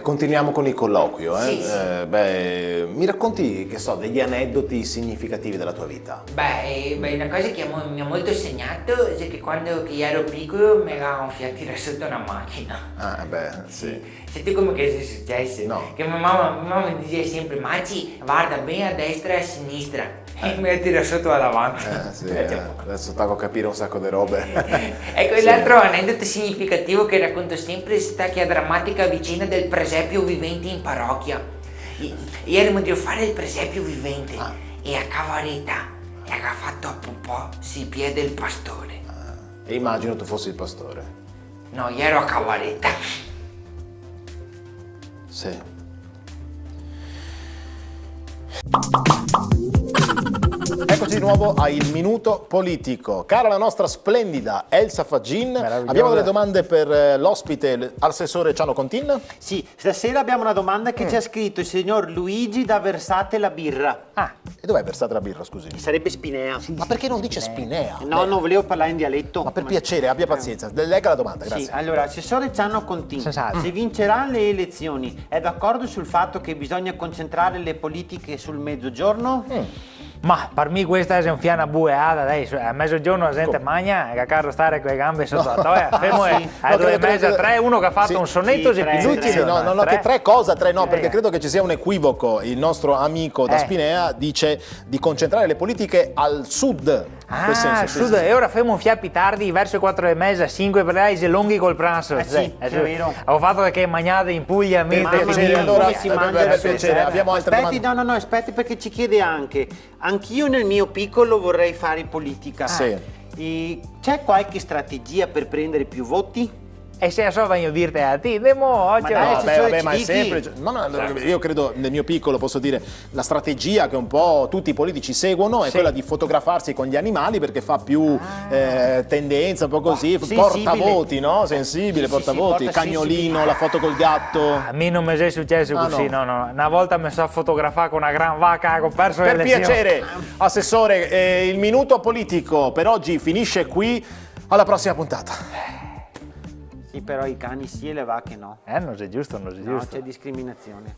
Continuiamo con il colloquio. Sì, sì. Mi racconti, che so, degli aneddoti significativi della tua vita? Una cosa che mi ha molto segnato è che quando ero piccolo mi era un fiattino sotto una macchina. Sì. Senti come che è successo? No. Che mia mamma mi diceva sempre, Maci, guarda bene a destra e a sinistra. E mi ha tirato sotto alla davanti. Adesso stavo a capire un sacco di robe. Ecco, Sì. l'altro aneddoto significativo che racconto sempre è stata che a drammatica vicenda del presepio vivente in parrocchia. Ieri devo fare il presepio vivente e a Cavaretta e ha fatto a popò si piede il pastore. E immagino tu fossi il pastore. No, io ero a Cavaretta. Sì. Eccoci di nuovo a Il Minuto Politico. Cara la nostra splendida Elsa Faggin, abbiamo delle domande per l'ospite, l'assessore Ciano Contin? Sì, stasera abbiamo una domanda che ci ha scritto il signor Luigi da Versate la Birra. E dov'è versata la birra, scusi? Sarebbe Spinea. Ma perché non dice Spinea? No, non volevo parlare in dialetto. Ma per piacere, abbia pazienza, legga la domanda, grazie. Sì, allora, assessore Ciano Contin, se vincerà le elezioni, è d'accordo sul fatto che bisogna concentrare le politiche sul mezzogiorno? Ma per me questa è un fiana bueata, dai, a mezzogiorno la gente mangia e a stare con le gambe sotto la toia, fermo a 2:30, 3, uno che ha fatto un sonetto sì, tre, lui tre. No, che tre cosa, tre no, perché credo che ci sia un equivoco. Il nostro amico da Spinea dice di concentrare le politiche al sud. Sud, e ora fai un fiappi tardi verso 4:30, 5 per lei se lunghi col pranzo. Sì, è vero. Ho fatto che mangiate in Puglia, Allora, per piacere, abbiamo altre aspetti, domande. no, aspetti perché ci chiede anche, anch'io nel mio piccolo vorrei fare politica. Sì. E c'è qualche strategia per prendere più voti? E se so voglio dirti a te, demo oggi. dai, assessore, Ma è ci semplice. Io credo, nel mio piccolo, posso dire, la strategia che un po' tutti i politici seguono è quella di fotografarsi con gli animali perché fa più tendenza, un po' così, portavoti, no? Sensibile, portavoti, porta cagnolino, la foto col gatto. A me non mi è successo così, no. Una volta mi so fotografare con una gran vacca, ho perso le Per elezioni. piacere, assessore, il minuto politico per oggi finisce qui. Alla prossima puntata. Sì, però i cani sì e le vacche no. Non è giusto, non è No, giusto. c'è discriminazione.